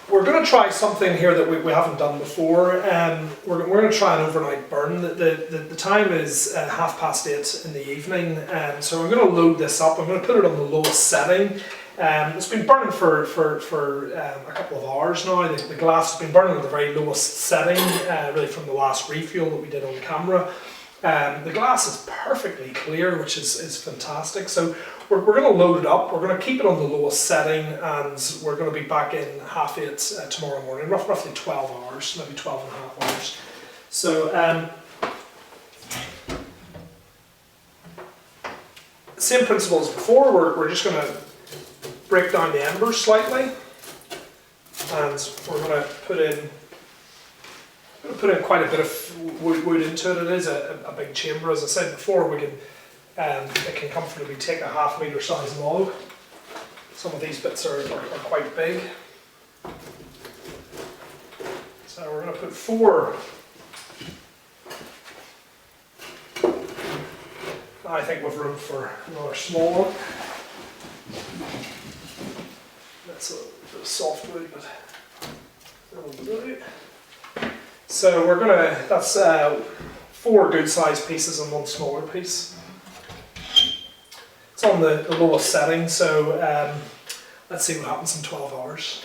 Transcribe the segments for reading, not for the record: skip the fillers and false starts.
we're going to try something here that we haven't done before. We're going to try an overnight burn. The time is 8:30 in the evening, so we're going to load this up. I'm going to put it on the lowest setting. It's been burning for a couple of hours now. The glass has been burning at the very lowest setting, really from the last refuel that we did on camera. The glass is perfectly clear, which is fantastic. So we're going to load it up. We're going to keep it on the lowest setting, and we're going to be back in 8:30 tomorrow morning, roughly 12 hours, maybe 12 and a half hours. So same principle as before. We're just going to break down the embers slightly, and we're going to put in quite a bit of wood into it. It is a big chamber, as I said before. It can comfortably take a half-metre size log. Some of these bits are quite big. So we're going to put 4. I think we've room for another small one. That's a bit of softwood, but that'll do. So we're gonna, that's 4 good sized pieces and 1 smaller piece. It's on the lowest setting, so let's see what happens in 12 hours.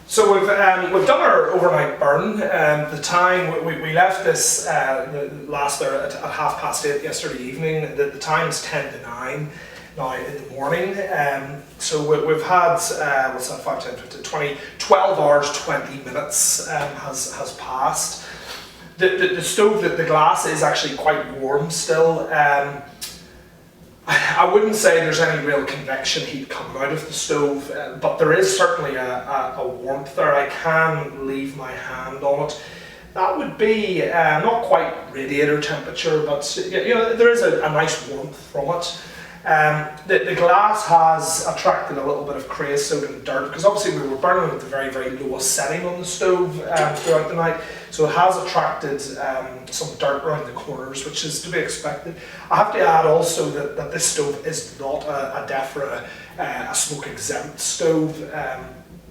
So we've done our overnight burn. The time, we left this last there at 8:30 yesterday evening. The time is 10 to 9 now in the morning. So we've had, what's that, 5, 10, 15, 20, 12 hours, 20 minutes has passed. The stove, the glass is actually quite warm still. I wouldn't say there's any real convection heat coming out of the stove, but there is certainly a warmth there. I can leave my hand on it. That would be not quite radiator temperature, but you know, there is a nice warmth from it. The glass has attracted a little bit of creosote and dirt, because obviously we were burning at the very, very lowest setting on the stove throughout the night, so it has attracted some dirt around the corners, which is to be expected. I have to add also that this stove is not a DEFRA, a smoke exempt stove.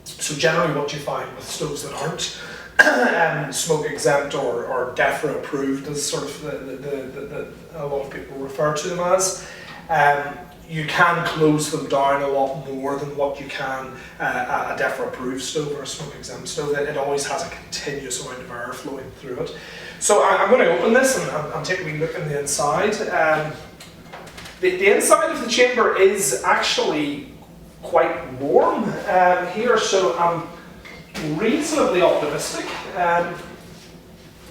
So generally what you find with stoves that aren't smoke exempt or DEFRA approved, as sort of a lot of people refer to them as, you can close them down a lot more than what you can a DEFRA approved stove or a smoke exempt stove. It always has a continuous amount of air flowing through it. So I'm going to open this and take a wee look in the inside. The inside of the chamber is actually quite warm here, so I'm reasonably optimistic.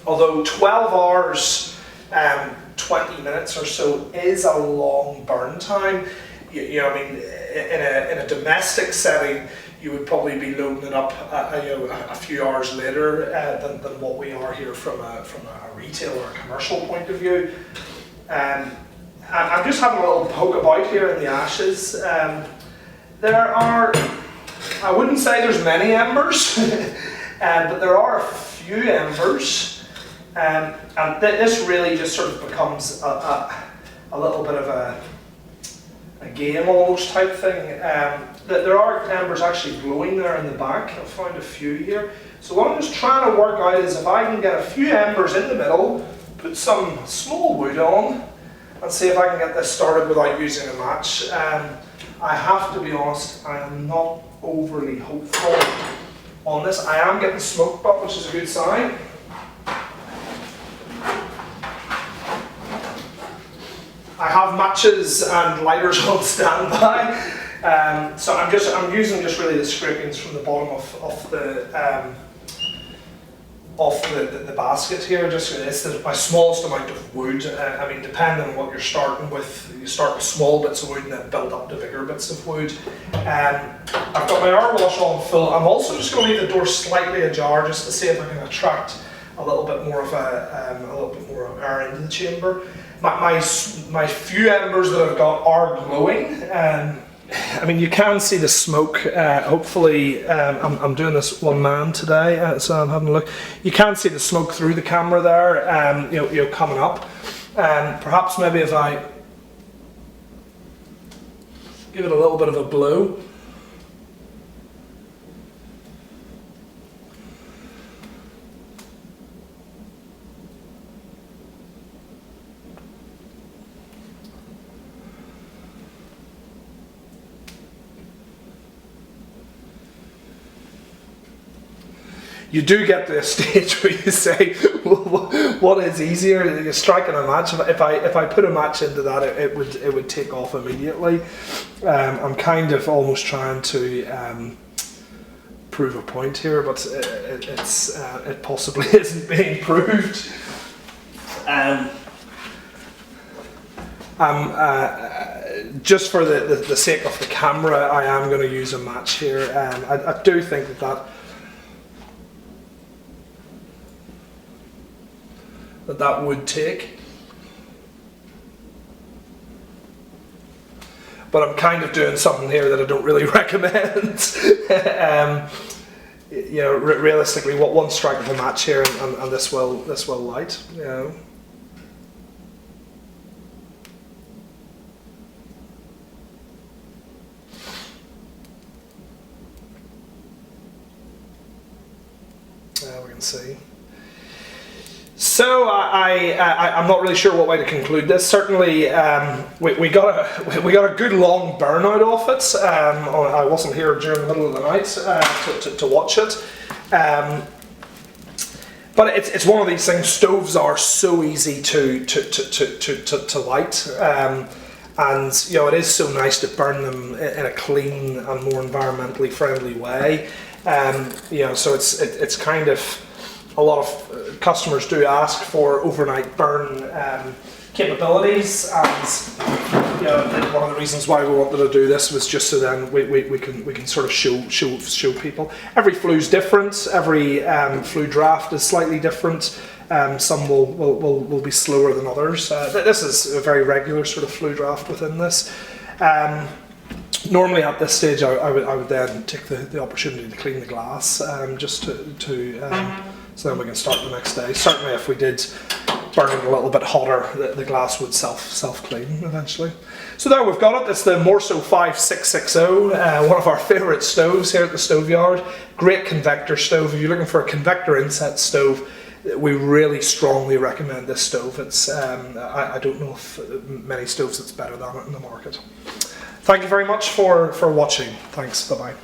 Although 12 hours 20 minutes or so is a long burn time. You know, I mean, in a domestic setting, you would probably be loading it up a few hours later than what we are here from a retail or a commercial point of view. I'm just having a little poke about here in the ashes. There are, I wouldn't say there's many embers, but there are a few embers. And this really just sort of becomes a little bit of a game almost type thing. There are embers actually glowing there in the back. I've found a few here. So what I'm just trying to work out is if I can get a few embers in the middle, put some small wood on, and see if I can get this started without using a match. I have to be honest, I am not overly hopeful on this. I am getting smoke up, which is a good sign. I have matches and lighters on standby, so I'm using just really the scrapings from the bottom of the basket here. It's my smallest amount of wood. I mean, depending on what you're starting with, you start with small bits of wood and then build up to bigger bits of wood. I've got my air wash on full. I'm also just going to leave the door slightly ajar just to see if I can attract a little bit more of air into the chamber. My few embers that I've got are glowing. I mean, you can see the smoke. Hopefully, I'm doing this one man today, so I'm having a look. You can see the smoke through the camera there, you know, coming up. Perhaps maybe if I give it a little bit of a blow. you do get to a stage where you say, what is easier? You're striking a match. If I put a match into that, it would take off immediately. I'm kind of almost trying to prove a point here, but it possibly isn't being proved. Just for the sake of the camera, I am going to use a match here. I do think that would take. But I'm kind of doing something here that I don't really recommend. You know, realistically, what one strike of a match here, and this will light. You know. We can see. So I'm not really sure what way to conclude this. Certainly, we got a good long burnout off it. I wasn't here during the middle of the night to watch it. But it's one of these things. Stoves are so easy to light, and you know, it is so nice to burn them in a clean and more environmentally friendly way. You know, so it's kind of, a lot of customers do ask for overnight burn capabilities, and you know, one of the reasons why we wanted to do this was just so then we can sort of show people. Every flue's different. Every flue draft is slightly different. Some will be slower than others. This is a very regular sort of flue draft within this. Normally at this stage I would then take the opportunity to clean the glass, just so then we can start the next day. Certainly if we did burn it a little bit hotter, the glass would self-clean eventually. So there we've got it. It's the Morso 5660, one of our favourite stoves here at the Stove Yard. Great convector stove. If you're looking for a convector inset stove, we really strongly recommend this stove. It's I don't know if many stoves that's better than it in the market. Thank you very much for watching. Thanks. Bye bye.